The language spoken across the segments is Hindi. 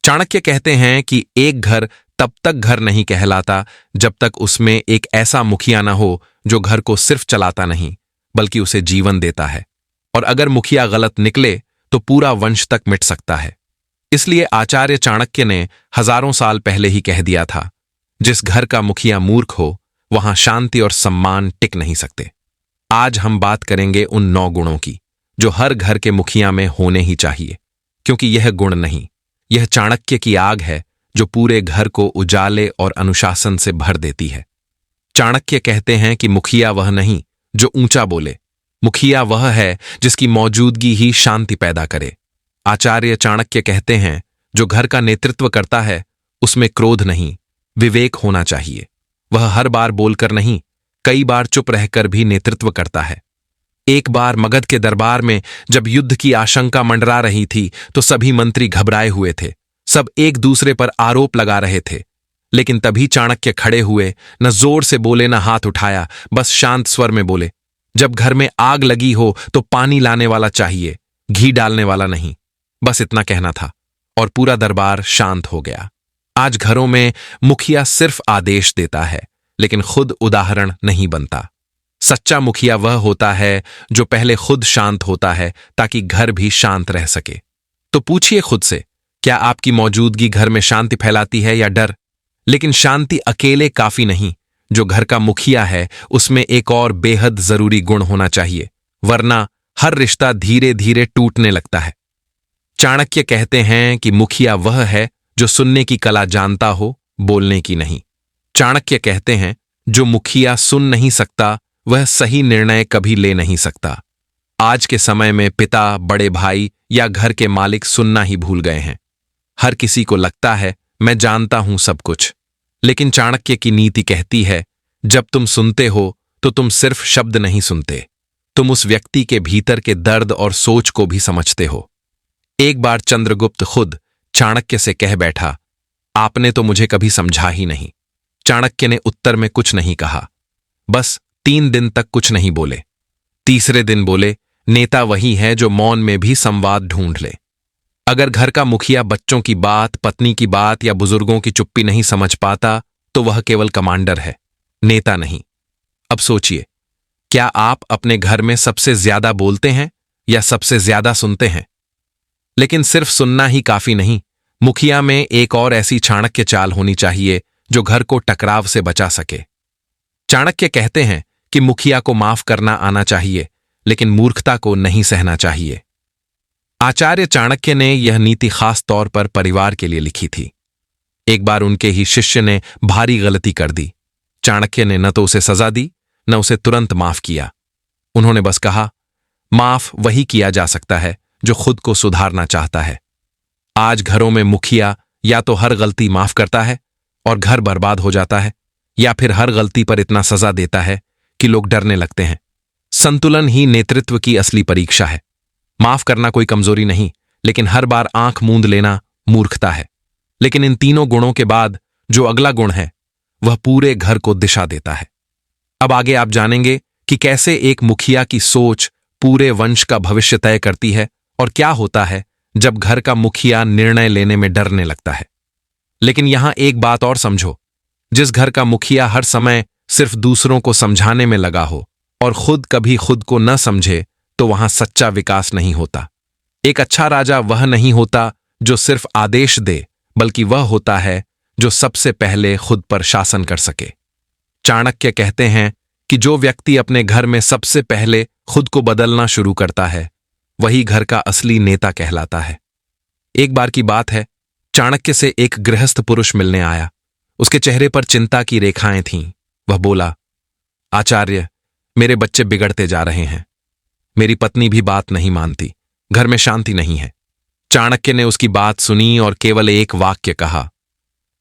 चाणक्य कहते हैं कि एक घर तब तक घर नहीं कहलाता जब तक उसमें एक ऐसा मुखिया न हो जो घर को सिर्फ चलाता नहीं बल्कि उसे जीवन देता है। और अगर मुखिया गलत निकले तो पूरा वंश तक मिट सकता है। इसलिए आचार्य चाणक्य ने हजारों साल पहले ही कह दिया था, जिस घर का मुखिया मूर्ख हो वहां शांति और सम्मान टिक नहीं सकते। आज हम बात करेंगे उन 9 गुणों की जो हर घर के मुखिया में होने ही चाहिए, क्योंकि यह गुण नहीं, यह चाणक्य की आग है जो पूरे घर को उजाले और अनुशासन से भर देती है। चाणक्य कहते हैं कि मुखिया वह नहीं जो ऊंचा बोले, मुखिया वह है जिसकी मौजूदगी ही शांति पैदा करे। आचार्य चाणक्य कहते हैं जो घर का नेतृत्व करता है उसमें क्रोध नहीं, विवेक होना चाहिए। वह हर बार बोलकर नहीं, कई बार चुप रहकर भी नेतृत्व करता है। एक बार मगध के दरबार में जब युद्ध की आशंका मंडरा रही थी तो सभी मंत्री घबराए हुए थे, सब एक दूसरे पर आरोप लगा रहे थे। लेकिन तभी चाणक्य खड़े हुए, न जोर से बोले न हाथ उठाया, बस शांत स्वर में बोले, जब घर में आग लगी हो तो पानी लाने वाला चाहिए, घी डालने वाला नहीं। बस इतना कहना था और पूरा दरबार शांत हो गया। आज घरों में मुखिया सिर्फ आदेश देता है लेकिन खुद उदाहरण नहीं बनता। सच्चा मुखिया वह होता है जो पहले खुद शांत होता है ताकि घर भी शांत रह सके। तो पूछिए खुद से, क्या आपकी मौजूदगी घर में शांति फैलाती है या डर? लेकिन शांति अकेले काफी नहीं, जो घर का मुखिया है उसमें एक और बेहद जरूरी गुण होना चाहिए, वरना हर रिश्ता धीरे धीरे टूटने लगता है। चाणक्य कहते हैं कि मुखिया वह है जो सुनने की कला जानता हो, बोलने की नहीं। चाणक्य कहते हैं जो मुखिया सुन नहीं सकता वह सही निर्णय कभी ले नहीं सकता। आज के समय में पिता, बड़े भाई या घर के मालिक सुनना ही भूल गए हैं। हर किसी को लगता है मैं जानता हूं सब कुछ, लेकिन चाणक्य की नीति कहती है जब तुम सुनते हो तो तुम सिर्फ शब्द नहीं सुनते, तुम उस व्यक्ति के भीतर के दर्द और सोच को भी समझते हो। एक बार चंद्रगुप्त खुद चाणक्य से कह बैठा, आपने तो मुझे कभी समझा ही नहीं। चाणक्य ने उत्तर में कुछ नहीं कहा, बस 3 दिन तक कुछ नहीं बोले। तीसरे दिन बोले, नेता वही है जो मौन में भी संवाद ढूंढ ले। अगर घर का मुखिया बच्चों की बात, पत्नी की बात या बुजुर्गों की चुप्पी नहीं समझ पाता तो वह केवल कमांडर है, नेता नहीं। अब सोचिए, क्या आप अपने घर में सबसे ज्यादा बोलते हैं या सबसे ज्यादा सुनते हैं? लेकिन सिर्फ सुनना ही काफी नहीं, मुखिया में एक और ऐसी चाणक्य चाल होनी चाहिए जो घर को टकराव से बचा सके। चाणक्य कहते हैं कि मुखिया को माफ करना आना चाहिए लेकिन मूर्खता को नहीं सहना चाहिए। आचार्य चाणक्य ने यह नीति खास तौर पर परिवार के लिए लिखी थी। एक बार उनके ही शिष्य ने भारी गलती कर दी। चाणक्य ने न तो उसे सजा दी न उसे तुरंत माफ किया। उन्होंने बस कहा, माफ वही किया जा सकता है जो खुद को सुधारना चाहता है। आज घरों में मुखिया या तो हर गलती माफ करता है और घर बर्बाद हो जाता है, या फिर हर गलती पर इतना सजा देता है कि लोग डरने लगते हैं। संतुलन ही नेतृत्व की असली परीक्षा है। माफ करना कोई कमजोरी नहीं, लेकिन हर बार आंख मूंद लेना मूर्खता है। लेकिन इन तीनों गुणों के बाद जो अगला गुण है वह पूरे घर को दिशा देता है। अब आगे आप जानेंगे कि कैसे एक मुखिया की सोच पूरे वंश का भविष्य तय करती है और क्या होता है जब घर का मुखिया निर्णय लेने में डरने लगता है। लेकिन यहां एक बात और समझो, जिस घर का मुखिया हर समय सिर्फ दूसरों को समझाने में लगा हो और खुद कभी खुद को न समझे तो वहां सच्चा विकास नहीं होता। एक अच्छा राजा वह नहीं होता जो सिर्फ आदेश दे, बल्कि वह होता है जो सबसे पहले खुद पर शासन कर सके। चाणक्य कहते हैं कि जो व्यक्ति अपने घर में सबसे पहले खुद को बदलना शुरू करता है वही घर का असली नेता कहलाता है। एक बार की बात है, चाणक्य से एक गृहस्थ पुरुष मिलने आया। उसके चेहरे पर चिंता की रेखाएं थीं। वह बोला, आचार्य, मेरे बच्चे बिगड़ते जा रहे हैं, मेरी पत्नी भी बात नहीं मानती, घर में शांति नहीं है। चाणक्य ने उसकी बात सुनी और केवल एक वाक्य कहा,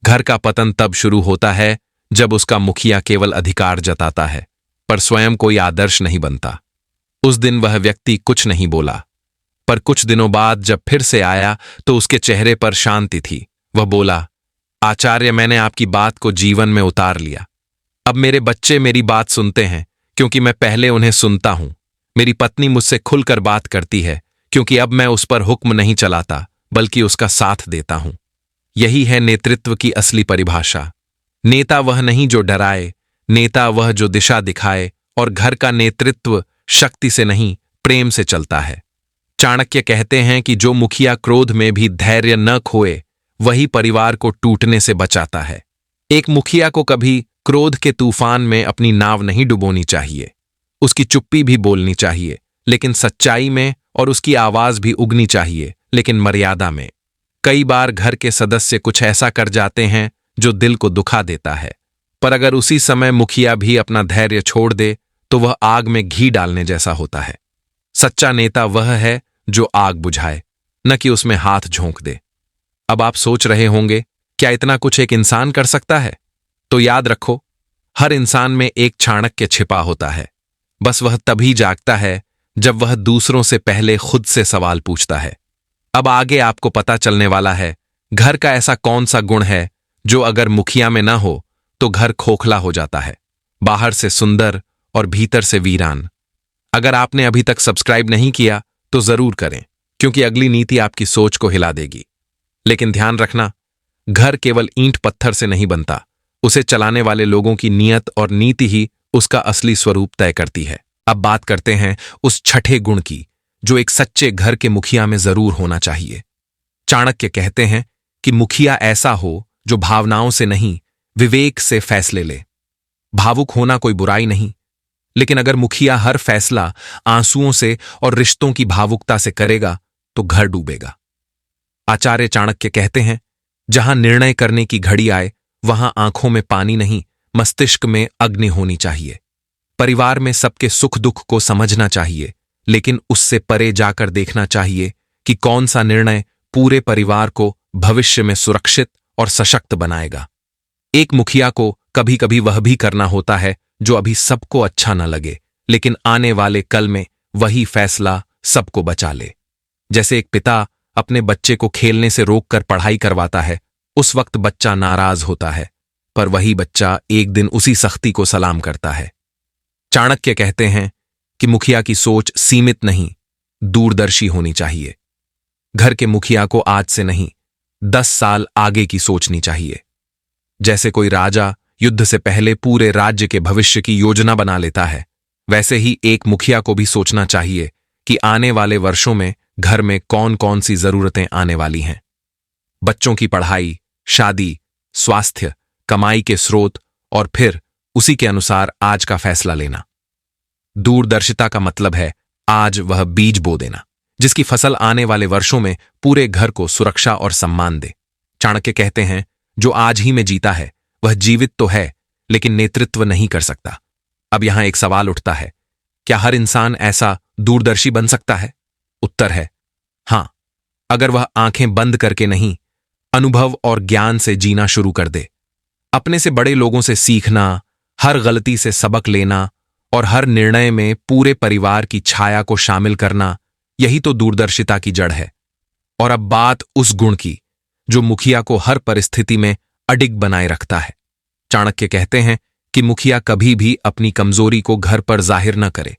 घर का पतन तब शुरू होता है जब उसका मुखिया केवल अधिकार जताता है पर स्वयं कोई आदर्श नहीं बनता। उस दिन वह व्यक्ति कुछ नहीं बोला, पर कुछ दिनों बाद जब फिर से आया तो उसके चेहरे पर शांति थी। वह बोला, आचार्य, मैंने आपकी बात को जीवन में उतार लिया। अब मेरे बच्चे मेरी बात सुनते हैं क्योंकि मैं पहले उन्हें सुनता हूं। मेरी पत्नी मुझसे खुलकर बात करती है क्योंकि अब मैं उस पर हुक्म नहीं चलाता बल्कि उसका साथ देता हूं। यही है नेतृत्व की असली परिभाषा। नेता वह नहीं जो डराए, नेता वह जो दिशा दिखाए, और घर का नेतृत्व शक्ति से नहीं प्रेम से चलता है। चाणक्य कहते हैं कि जो मुखिया क्रोध में भी धैर्य न खोए, वही परिवार को टूटने से बचाता है। एक मुखिया को कभी क्रोध के तूफान में अपनी नाव नहीं डुबोनी चाहिए। उसकी चुप्पी भी बोलनी चाहिए, लेकिन सच्चाई में, और उसकी आवाज भी उगनी चाहिए, लेकिन मर्यादा में। कई बार घर के सदस्य कुछ ऐसा कर जाते हैं जो दिल को दुखा देता है, पर अगर उसी समय मुखिया भी अपना धैर्य छोड़ दे तो वह आग में घी डालने जैसा होता है। सच्चा नेता वह है जो आग बुझाए, न कि उसमें हाथ झोंक दे। अब आप सोच रहे होंगे, क्या इतना कुछ एक इंसान कर सकता है? तो याद रखो, हर इंसान में एक चाणक्य छिपा होता है। बस वह तभी जागता है जब वह दूसरों से पहले खुद से सवाल पूछता है। अब आगे आपको पता चलने वाला है घर का ऐसा कौन सा गुण है जो अगर मुखिया में ना हो तो घर खोखला हो जाता है, बाहर से सुंदर और भीतर से वीरान। अगर आपने अभी तक सब्सक्राइब नहीं किया तो जरूर करें, क्योंकि अगली नीति आपकी सोच को हिला देगी। लेकिन ध्यान रखना, घर केवल ईंट पत्थर से नहीं बनता, उसे चलाने वाले लोगों की नीयत और नीति ही उसका असली स्वरूप तय करती है। अब बात करते हैं उस छठे गुण की जो एक सच्चे घर के मुखिया में जरूर होना चाहिए। चाणक्य कहते हैं कि मुखिया ऐसा हो जो भावनाओं से नहीं, विवेक से फैसले ले। भावुक होना कोई बुराई नहीं, लेकिन अगर मुखिया हर फैसला आंसुओं से और रिश्तों की भावुकता से करेगा तो घर डूबेगा। आचार्य चाणक्य कहते हैं, जहां निर्णय करने की घड़ी आए वहां आंखों में पानी नहीं, मस्तिष्क में अग्नि होनी चाहिए। परिवार में सबके सुख दुख को समझना चाहिए, लेकिन उससे परे जाकर देखना चाहिए कि कौन सा निर्णय पूरे परिवार को भविष्य में सुरक्षित और सशक्त बनाएगा। एक मुखिया को कभी कभी वह भी करना होता है जो अभी सबको अच्छा न लगे, लेकिन आने वाले कल में वही फैसला सबको बचा ले। जैसे एक पिता अपने बच्चे को खेलने से रोककर पढ़ाई करवाता है, उस वक्त बच्चा नाराज होता है, पर वही बच्चा एक दिन उसी सख्ती को सलाम करता है। चाणक्य कहते हैं कि मुखिया की सोच सीमित नहीं, दूरदर्शी होनी चाहिए। घर के मुखिया को आज से नहीं, 10 साल आगे की सोचनी चाहिए। जैसे कोई राजा युद्ध से पहले पूरे राज्य के भविष्य की योजना बना लेता है, वैसे ही एक मुखिया को भी सोचना चाहिए कि आने वाले वर्षों में घर में कौन कौन सी जरूरतें आने वाली हैं। बच्चों की पढ़ाई, शादी, स्वास्थ्य, कमाई के स्रोत, और फिर उसी के अनुसार आज का फैसला लेना। दूरदर्शिता का मतलब है आज वह बीज बो देना, जिसकी फसल आने वाले वर्षों में पूरे घर को सुरक्षा और सम्मान दे। चाणक्य कहते हैं, जो आज ही में जीता है वह जीवित तो है, लेकिन नेतृत्व नहीं कर सकता। अब यहां एक सवाल उठता है, क्या हर इंसान ऐसा दूरदर्शी बन सकता है? उत्तर है हां, अगर वह आंखें बंद करके नहीं, अनुभव और ज्ञान से जीना शुरू कर दे। अपने से बड़े लोगों से सीखना, हर गलती से सबक लेना और हर निर्णय में पूरे परिवार की छाया को शामिल करना, यही तो दूरदर्शिता की जड़ है। और अब बात उस गुण की जो मुखिया को हर परिस्थिति में अडिग बनाए रखता है। चाणक्य कहते हैं कि मुखिया कभी भी अपनी कमजोरी को घर पर जाहिर न करे।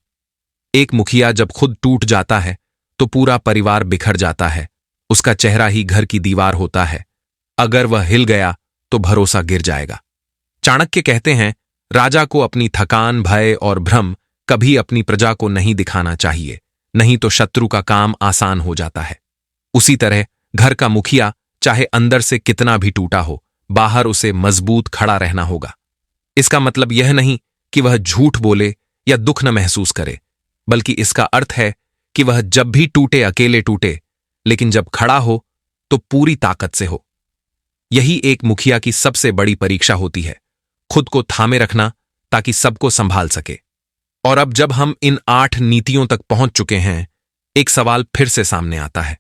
एक मुखिया जब खुद टूट जाता है तो पूरा परिवार बिखर जाता है। उसका चेहरा ही घर की दीवार होता है। अगर वह हिल गया तो भरोसा गिर जाएगा। चाणक्य कहते हैं, राजा को अपनी थकान, भय और भ्रम कभी अपनी प्रजा को नहीं दिखाना चाहिए, नहीं तो शत्रु का काम आसान हो जाता है। उसी तरह घर का मुखिया चाहे अंदर से कितना भी टूटा हो, बाहर उसे मजबूत खड़ा रहना होगा। इसका मतलब यह नहीं कि वह झूठ बोले या दुख न महसूस करे, बल्कि इसका अर्थ है कि वह जब भी टूटे अकेले टूटे, लेकिन जब खड़ा हो तो पूरी ताकत से हो। यही एक मुखिया की सबसे बड़ी परीक्षा होती है, खुद को थामे रखना ताकि सबको संभाल सके। और अब जब हम इन 8 नीतियों तक पहुंच चुके हैं, एक सवाल फिर से सामने आता है,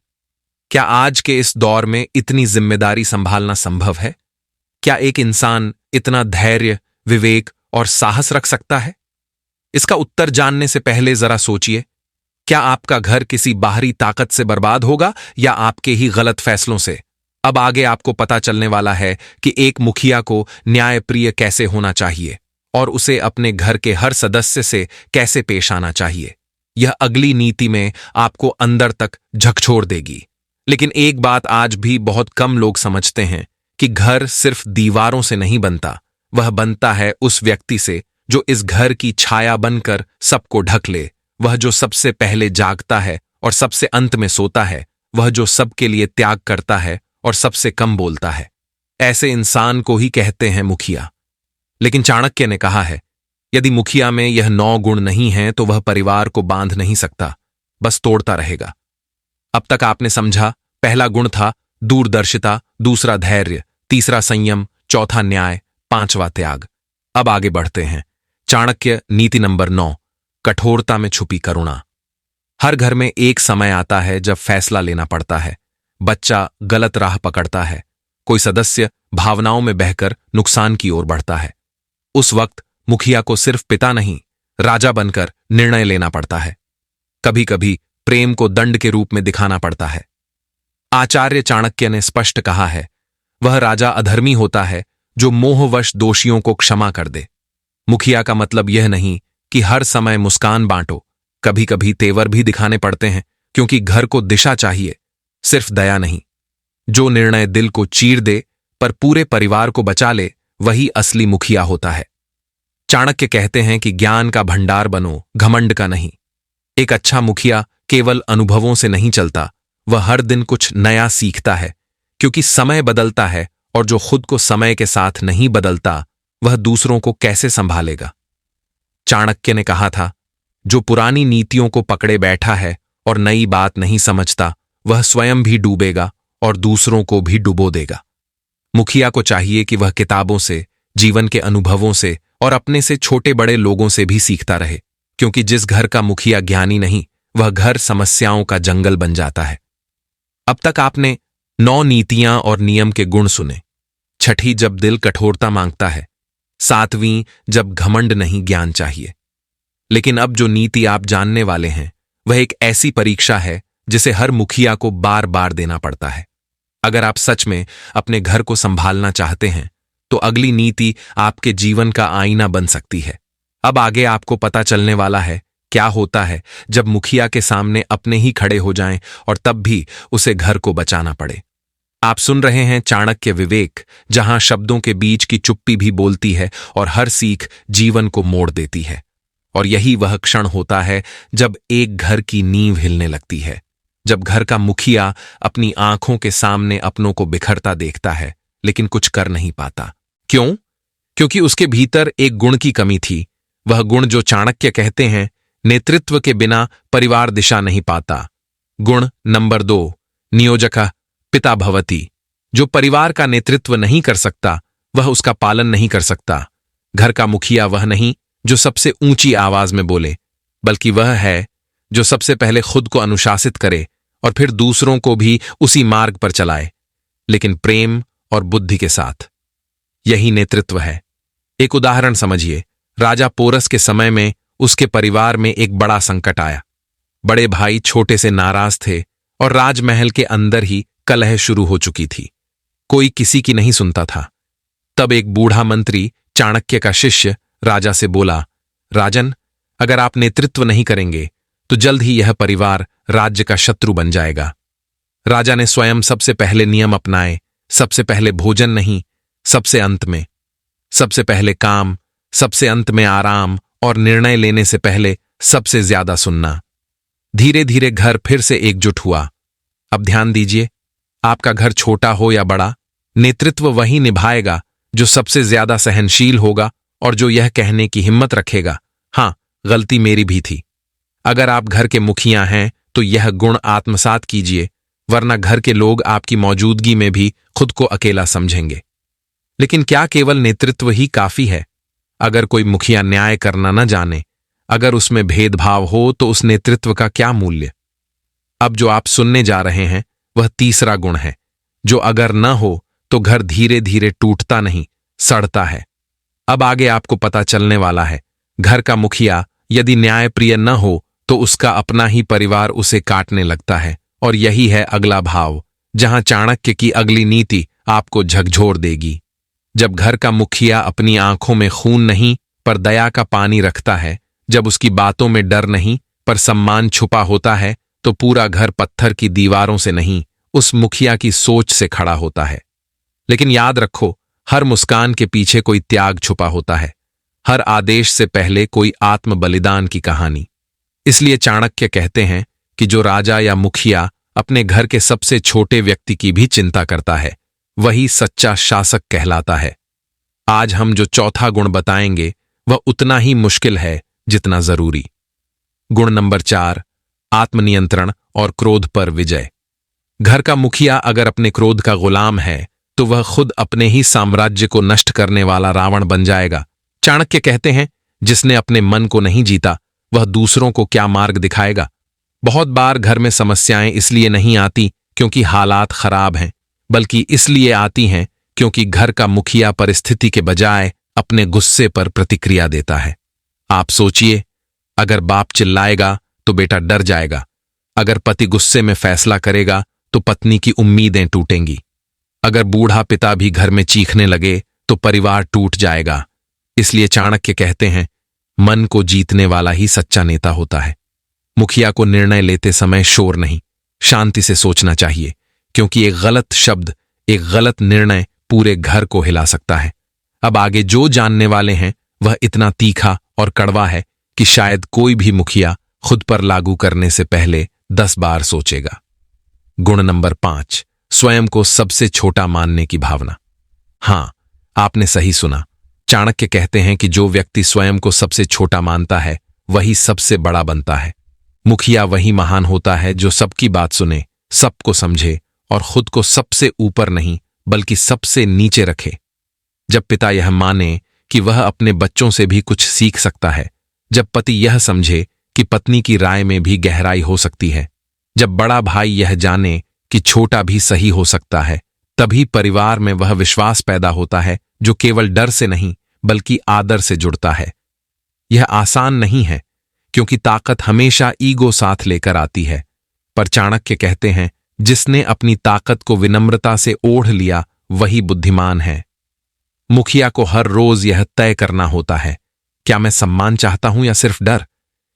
क्या आज के इस दौर में इतनी जिम्मेदारी संभालना संभव है? क्या एक इंसान इतना धैर्य, विवेक और साहस रख सकता है? इसका उत्तर जानने से पहले जरा सोचिए, क्या आपका घर किसी बाहरी ताकत से बर्बाद होगा या आपके ही गलत फैसलों से? अब आगे आपको पता चलने वाला है कि एक मुखिया को न्यायप्रिय कैसे होना चाहिए और उसे अपने घर के हर सदस्य से कैसे पेश आना चाहिए। यह अगली नीति में आपको अंदर तक झकझोर देगी, लेकिन एक बात आज भी बहुत कम लोग समझते हैं कि घर सिर्फ दीवारों से नहीं बनता, वह बनता है उस व्यक्ति से जो इस घर की छाया बनकर सबको ढक ले, वह जो सबसे पहले जागता है और सबसे अंत में सोता है, वह जो सबके लिए त्याग करता है और सबसे कम बोलता है। ऐसे इंसान को ही कहते हैं मुखिया। लेकिन चाणक्य ने कहा है, यदि मुखिया में यह 9 गुण नहीं है तो वह परिवार को बांध नहीं सकता, बस तोड़ता रहेगा। अब तक आपने समझा, पहला गुण था दूरदर्शिता, दूसरा धैर्य, तीसरा संयम, चौथा न्याय, पांचवा त्याग। अब आगे बढ़ते हैं। चाणक्य नीति नंबर 9, कठोरता में छुपी करुणा। हर घर में एक समय आता है जब फैसला लेना पड़ता है। बच्चा गलत राह पकड़ता है, कोई सदस्य भावनाओं में बहकर नुकसान की ओर बढ़ता है। उस वक्त मुखिया को सिर्फ पिता नहीं, राजा बनकर निर्णय लेना पड़ता है। कभी कभी प्रेम को दंड के रूप में दिखाना पड़ता है। आचार्य चाणक्य ने स्पष्ट कहा है, वह राजा अधर्मी होता है जो मोहवश दोषियों को क्षमा कर दे। मुखिया का मतलब यह नहीं कि हर समय मुस्कान बांटो, कभी कभी तेवर भी दिखाने पड़ते हैं, क्योंकि घर को दिशा चाहिए, सिर्फ दया नहीं। जो निर्णय दिल को चीर दे पर पूरे परिवार को बचा ले, वही असली मुखिया होता है। चाणक्य कहते हैं कि ज्ञान का भंडार बनो, घमंड का नहीं। एक अच्छा मुखिया केवल अनुभवों से नहीं चलता, वह हर दिन कुछ नया सीखता है, क्योंकि समय बदलता है और जो खुद को समय के साथ नहीं बदलता, वह दूसरों को कैसे संभालेगा। चाणक्य ने कहा था, जो पुरानी नीतियों को पकड़े बैठा है और नई बात नहीं समझता, वह स्वयं भी डूबेगा और दूसरों को भी डुबो देगा। मुखिया को चाहिए कि वह किताबों से, जीवन के अनुभवों से और अपने से छोटे बड़े लोगों से भी सीखता रहे, क्योंकि जिस घर का मुखिया ज्ञानी नहीं, वह घर समस्याओं का जंगल बन जाता है। अब तक आपने 9 नीतियां और नियम के गुण सुने। छठी जब दिल कठोरता मांगता है, 7वीं जब घमंड नहीं ज्ञान चाहिए। लेकिन अब जो नीति आप जानने वाले हैं, वह एक ऐसी परीक्षा है जिसे हर मुखिया को बार बार देना पड़ता है। अगर आप सच में अपने घर को संभालना चाहते हैं, तो अगली नीति आपके जीवन का आईना बन सकती है। अब आगे आपको पता चलने वाला है क्या होता है जब मुखिया के सामने अपने ही खड़े हो जाएं और तब भी उसे घर को बचाना पड़े। आप सुन रहे हैं चाणक्य विवेक, जहां शब्दों के बीच की चुप्पी भी बोलती है और हर सीख जीवन को मोड़ देती है। और यही वह क्षण होता है जब एक घर की नींव हिलने लगती है, जब घर का मुखिया अपनी आंखों के सामने अपनों को बिखरता देखता है, लेकिन कुछ कर नहीं पाता। क्यों? क्योंकि उसके भीतर एक गुण की कमी थी। वह गुण जो चाणक्य कहते हैं, नेतृत्व के बिना परिवार दिशा नहीं पाता। गुण नंबर 2, नियोजक पिता भवति। जो परिवार का नेतृत्व नहीं कर सकता, वह उसका पालन नहीं कर सकता। घर का मुखिया वह नहीं जो सबसे ऊंची आवाज में बोले, बल्कि वह है जो सबसे पहले खुद को अनुशासित करे और फिर दूसरों को भी उसी मार्ग पर चलाए, लेकिन प्रेम और बुद्धि के साथ। यही नेतृत्व है। एक उदाहरण समझिए। राजा पोरस के समय में उसके परिवार में एक बड़ा संकट आया। बड़े भाई छोटे से नाराज थे और राजमहल के अंदर ही कलह शुरू हो चुकी थी। कोई किसी की नहीं सुनता था। तब एक बूढ़ा मंत्री, चाणक्य का शिष्य, राजा से बोला, राजन, अगर आप नेतृत्व नहीं करेंगे तो जल्द ही यह परिवार राज्य का शत्रु बन जाएगा। राजा ने स्वयं सबसे पहले नियम अपनाए। सबसे पहले भोजन नहीं, सबसे अंत में। सबसे पहले काम, सबसे अंत में आराम, और निर्णय लेने से पहले सबसे ज्यादा सुनना। धीरे धीरे घर फिर से एकजुट हुआ। अब ध्यान दीजिए, आपका घर छोटा हो या बड़ा, नेतृत्व वही निभाएगा जो सबसे ज्यादा सहनशील होगा और जो यह कहने की हिम्मत रखेगा, हां, गलती मेरी भी थी। अगर आप घर के मुखिया हैं तो यह गुण आत्मसात कीजिए, वरना घर के लोग आपकी मौजूदगी में भी खुद को अकेला समझेंगे। लेकिन क्या केवल नेतृत्व ही काफी है? अगर कोई मुखिया न्याय करना न जाने, अगर उसमें भेदभाव हो, तो उस नेतृत्व का क्या मूल्य? अब जो आप सुनने जा रहे हैं वह तीसरा गुण है, जो अगर न हो तो घर धीरे धीरे टूटता नहीं, सड़ता है। अब आगे आपको पता चलने वाला है, घर का मुखिया यदि न्यायप्रिय न हो तो उसका अपना ही परिवार उसे काटने लगता है। और यही है अगला भाव, जहां चाणक्य की अगली नीति आपको झकझोर देगी। जब घर का मुखिया अपनी आंखों में खून नहीं पर दया का पानी रखता है, जब उसकी बातों में डर नहीं पर सम्मान छुपा होता है, तो पूरा घर पत्थर की दीवारों से नहीं, उस मुखिया की सोच से खड़ा होता है। लेकिन याद रखो, हर मुस्कान के पीछे कोई त्याग छुपा होता है, हर आदेश से पहले कोई आत्म बलिदान की कहानी। इसलिए चाणक्य कहते हैं कि जो राजा या मुखिया अपने घर के सबसे छोटे व्यक्ति की भी चिंता करता है, वही सच्चा शासक कहलाता है। आज हम जो चौथा गुण बताएंगे वह उतना ही मुश्किल है जितना जरूरी। गुण नंबर 4, आत्मनियंत्रण और क्रोध पर विजय। घर का मुखिया अगर अपने क्रोध का गुलाम है तो वह खुद अपने ही साम्राज्य को नष्ट करने वाला रावण बन जाएगा। चाणक्य कहते हैं, जिसने अपने मन को नहीं जीता वह दूसरों को क्या मार्ग दिखाएगा। बहुत बार घर में समस्याएं इसलिए नहीं आती क्योंकि हालात खराब हैं, बल्कि इसलिए आती हैं क्योंकि घर का मुखिया परिस्थिति के बजाय अपने गुस्से पर प्रतिक्रिया देता है। आप सोचिए, अगर बाप चिल्लाएगा तो बेटा डर जाएगा, अगर पति गुस्से में फैसला करेगा तो पत्नी की उम्मीदें टूटेंगी, अगर बूढ़ा पिता भी घर में चीखने लगे तो परिवार टूट जाएगा। इसलिए चाणक्य कहते हैं, मन को जीतने वाला ही सच्चा नेता होता है। मुखिया को निर्णय लेते समय शोर नहीं, शांति से सोचना चाहिए, क्योंकि एक गलत शब्द, एक गलत निर्णय पूरे घर को हिला सकता है। अब आगे जो जानने वाले हैं वह इतना तीखा और कड़वा है कि शायद कोई भी मुखिया खुद पर लागू करने से पहले 10 बार सोचेगा। गुण नंबर 5, स्वयं को सबसे छोटा मानने की भावना। हां, आपने सही सुना। चाणक्य कहते हैं कि जो व्यक्ति स्वयं को सबसे छोटा मानता है वही सबसे बड़ा बनता है। मुखिया वही महान होता है जो सबकी बात सुने, सबको समझे और खुद को सबसे ऊपर नहीं बल्कि सबसे नीचे रखे। जब पिता यह माने कि वह अपने बच्चों से भी कुछ सीख सकता है, जब पति यह समझे कि पत्नी की राय में भी गहराई हो सकती है, जब बड़ा भाई यह जाने कि छोटा भी सही हो सकता है, तभी परिवार में वह विश्वास पैदा होता है जो केवल डर से नहीं बल्कि आदर से जुड़ता है। यह आसान नहीं है क्योंकि ताकत हमेशा ईगो साथ लेकर आती है, पर चाणक्य कहते हैं, जिसने अपनी ताकत को विनम्रता से ओढ़ लिया वही बुद्धिमान है। मुखिया को हर रोज यह तय करना होता है, क्या मैं सम्मान चाहता हूं या सिर्फ डर,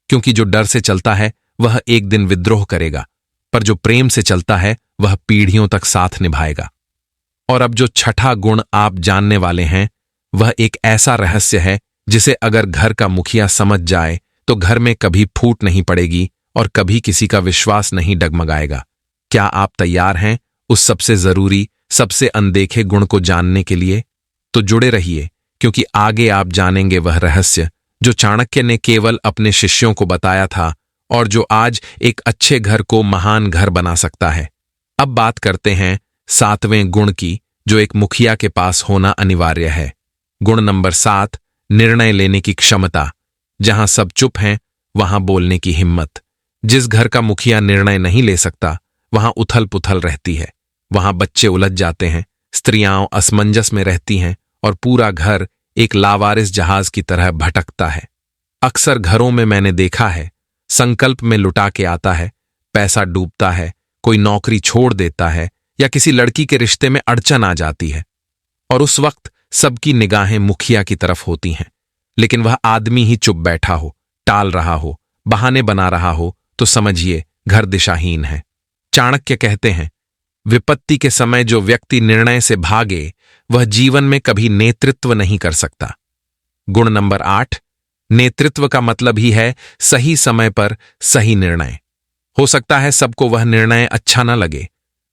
क्योंकि जो डर से चलता है वह एक दिन विद्रोह करेगा, पर जो प्रेम से चलता है वह पीढ़ियों तक साथ निभाएगा। और अब जो छठा गुण आप जानने वाले हैं वह एक ऐसा रहस्य है जिसे अगर घर का मुखिया समझ जाए तो घर में कभी फूट नहीं पड़ेगी और कभी किसी का विश्वास नहीं डगमगाएगा। क्या आप तैयार हैं उस सबसे जरूरी, सबसे अनदेखे गुण को जानने के लिए? तो जुड़े रहिए, क्योंकि आगे आप जानेंगे वह रहस्य जो चाणक्य ने केवल अपने शिष्यों को बताया था और जो आज एक अच्छे घर को महान घर बना सकता है। अब बात करते हैं 7वें गुण की, जो एक मुखिया के पास होना अनिवार्य है। गुण नंबर 7, निर्णय लेने की क्षमता। जहां सब चुप हैं वहां बोलने की हिम्मत। जिस घर का मुखिया निर्णय नहीं ले सकता वहां उथल पुथल रहती है, वहां बच्चे उलझ जाते हैं, स्त्रियां असमंजस में रहती हैं और पूरा घर एक लावारिस जहाज की तरह भटकता है। अक्सर घरों में मैंने देखा है, संकल्प में लुटा के आता है, पैसा डूबता है, कोई नौकरी छोड़ देता है या किसी लड़की के रिश्ते में अड़चन आ जाती है और उस वक्त सबकी निगाहें मुखिया की तरफ होती हैं, लेकिन वह आदमी ही चुप बैठा हो, टाल रहा हो, बहाने बना रहा हो, तो समझिए घर दिशाहीन है। चाणक्य कहते हैं, विपत्ति के समय जो व्यक्ति निर्णय से भागे वह जीवन में कभी नेतृत्व नहीं कर सकता। गुण नंबर 8, नेतृत्व का मतलब ही है सही समय पर सही निर्णय। हो सकता है सबको वह निर्णय अच्छा न लगे,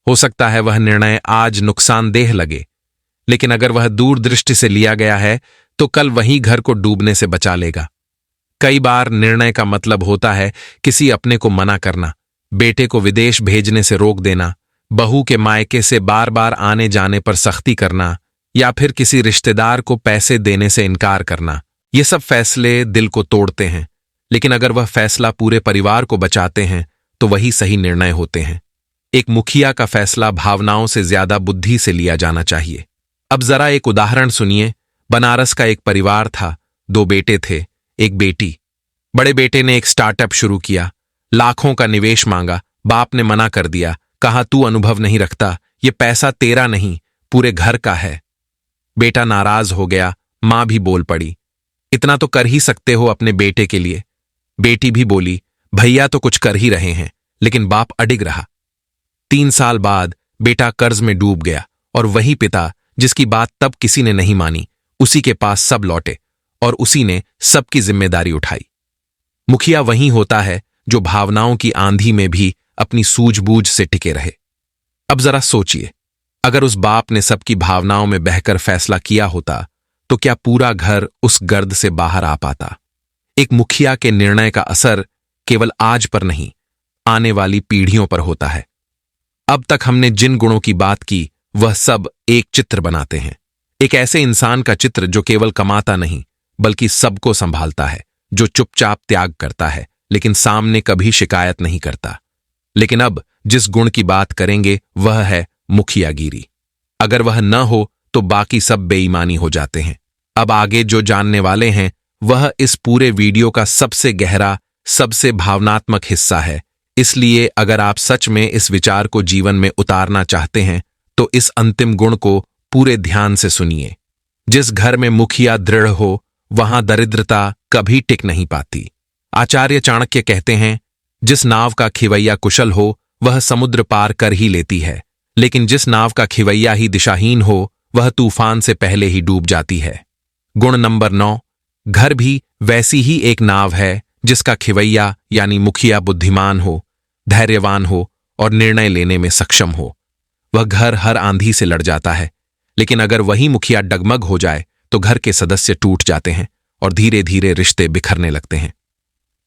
हो सकता है वह निर्णय आज नुकसानदेह लगे, लेकिन अगर वह दूरदृष्टि से लिया गया है तो कल वही घर को डूबने से बचा लेगा। कई बार निर्णय का मतलब होता है किसी अपने को मना करना, बेटे को विदेश भेजने से रोक देना, बहू के मायके से बार बार आने जाने पर सख्ती करना या फिर किसी रिश्तेदार को पैसे देने से इनकार करना। ये सब फैसले दिल को तोड़ते हैं, लेकिन अगर वह फैसला पूरे परिवार को बचाते हैं तो वही सही निर्णय होते हैं। एक मुखिया का फैसला भावनाओं से ज्यादा बुद्धि से लिया जाना चाहिए। अब जरा एक उदाहरण सुनिए। बनारस का एक परिवार था, 2 बेटे थे, एक बेटी। बड़े बेटे ने एक स्टार्टअप शुरू किया, लाखों का निवेश मांगा, बाप ने मना कर दिया, कहा तू अनुभव नहीं रखता, ये पैसा तेरा नहीं पूरे घर का है। बेटा नाराज हो गया, मां भी बोल पड़ी, इतना तो कर ही सकते हो अपने बेटे के लिए। बेटी भी बोली, भैया तो कुछ कर ही रहे हैं, लेकिन बाप अडिग रहा। 3 साल बाद बेटा कर्ज में डूब गया और वही पिता जिसकी बात तब किसी ने नहीं मानी, उसी के पास सब लौटे और उसी ने सबकी जिम्मेदारी उठाई। मुखिया वही होता है जो भावनाओं की आंधी में भी अपनी सूझबूझ से टिके रहे। अब जरा सोचिए, अगर उस बाप ने सबकी भावनाओं में बहकर फैसला किया होता तो क्या पूरा घर उस गर्द से बाहर आ पाता? एक मुखिया के निर्णय का असर केवल आज पर नहीं, आने वाली पीढ़ियों पर होता है। अब तक हमने जिन गुणों की बात की वह सब एक चित्र बनाते हैं, एक ऐसे इंसान का चित्र जो केवल कमाता नहीं बल्कि सबको संभालता है, जो चुपचाप त्याग करता है लेकिन सामने कभी शिकायत नहीं करता। लेकिन अब जिस गुण की बात करेंगे वह है मुखियागिरी। अगर वह न हो तो बाकी सब बेईमानी हो जाते हैं। अब आगे जो जानने वाले हैं वह इस पूरे वीडियो का सबसे गहरा, सबसे भावनात्मक हिस्सा है। इसलिए अगर आप सच में इस विचार को जीवन में उतारना चाहते हैं तो इस अंतिम गुण को पूरे ध्यान से सुनिए। जिस घर में मुखिया दृढ़ हो वहां दरिद्रता कभी टिक नहीं पाती। आचार्य चाणक्य कहते हैं, जिस नाव का खिवैया कुशल हो वह समुद्र पार कर ही लेती है, लेकिन जिस नाव का खिवैया ही दिशाहीन हो वह तूफान से पहले ही डूब जाती है। गुण नंबर 9, घर भी वैसी ही एक नाव है जिसका खिवैया यानी मुखिया बुद्धिमान हो, धैर्यवान हो और निर्णय लेने में सक्षम हो। वह घर हर आंधी से लड़ जाता है, लेकिन अगर वही मुखिया डगमग हो जाए तो घर के सदस्य टूट जाते हैं और धीरे धीरे रिश्ते बिखरने लगते हैं।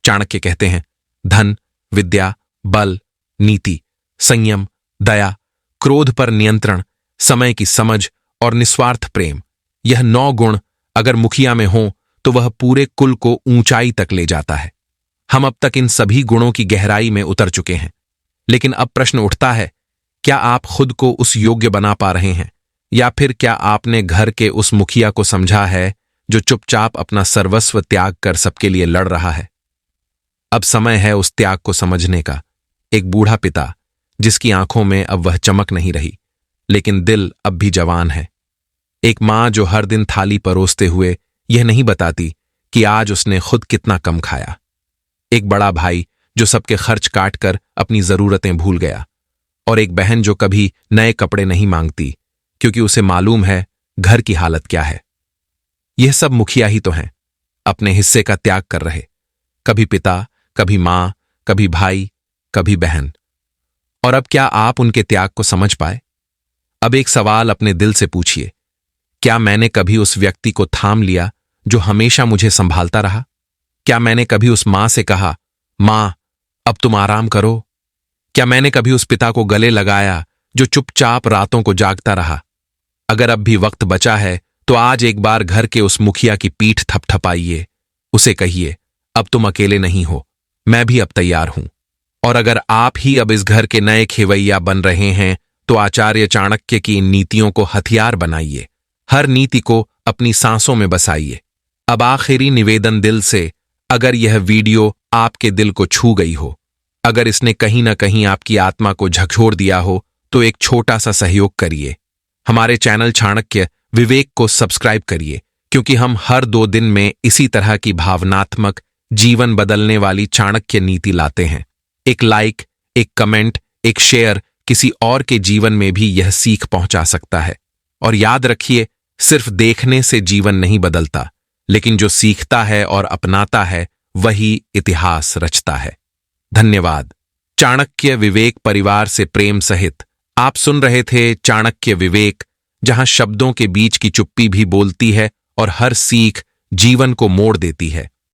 चाणक्य कहते हैं, धन, विद्या, बल, नीति, संयम, दया, क्रोध पर नियंत्रण, समय की समझ और निस्वार्थ प्रेम, यह 9 गुण अगर मुखिया में हों तो वह पूरे कुल को ऊंचाई तक ले जाता है। हम अब तक इन सभी गुणों की गहराई में उतर चुके हैं, लेकिन अब प्रश्न उठता है, क्या आप खुद को उस योग्य बना पा रहे हैं, या फिर क्या आपने घर के उस मुखिया को समझा है जो चुपचाप अपना सर्वस्व त्याग कर सबके लिए लड़ रहा है? अब समय है उस त्याग को समझने का। एक बूढ़ा पिता जिसकी आंखों में अब वह चमक नहीं रही, लेकिन दिल अब भी जवान है। एक मां जो हर दिन थाली परोसते हुए यह नहीं बताती कि आज उसने खुद कितना कम खाया। एक बड़ा भाई जो सबके खर्च काट कर अपनी जरूरतें भूल गया, और एक बहन जो कभी नए कपड़े नहीं मांगती क्योंकि उसे मालूम है घर की हालत क्या है। यह सब मुखिया ही तो हैं, अपने हिस्से का त्याग कर रहे, कभी पिता, कभी मां, कभी भाई, कभी बहन। और अब क्या आप उनके त्याग को समझ पाए? अब एक सवाल अपने दिल से पूछिए, क्या मैंने कभी उस व्यक्ति को थाम लिया जो हमेशा मुझे संभालता रहा? क्या मैंने कभी उस मां से कहा, मां अब तुम आराम करो? क्या मैंने कभी उस पिता को गले लगाया जो चुपचाप रातों को जागता रहा? अगर अब भी वक्त बचा है तो आज एक बार घर के उस मुखिया की पीठ थपथपाइए, उसे कहिए, अब तुम अकेले नहीं हो, मैं भी अब तैयार हूं। और अगर आप ही अब इस घर के नए खेवैया बन रहे हैं तो आचार्य चाणक्य की इन नीतियों को हथियार बनाइए, हर नीति को अपनी सांसों में बसाइए। अब आखिरी निवेदन दिल से, अगर यह वीडियो आपके दिल को छू गई हो, अगर इसने कहीं ना कहीं आपकी आत्मा को झकझोर दिया हो, तो एक छोटा सा सहयोग करिए। हमारे चैनल चाणक्य विवेक को सब्सक्राइब करिए, क्योंकि हम हर 2 दिन में इसी तरह की भावनात्मक, जीवन बदलने वाली चाणक्य नीति लाते हैं। एक लाइक, एक कमेंट, एक शेयर किसी और के जीवन में भी यह सीख पहुंचा सकता है। और याद रखिए, सिर्फ देखने से जीवन नहीं बदलता, लेकिन जो सीखता है और अपनाता है वही इतिहास रचता है। धन्यवाद। चाणक्य विवेक परिवार से प्रेम सहित आप सुन रहे थे चाणक्य विवेक, जहां शब्दों के बीच की चुप्पी भी बोलती है और हर सीख जीवन को मोड़ देती है।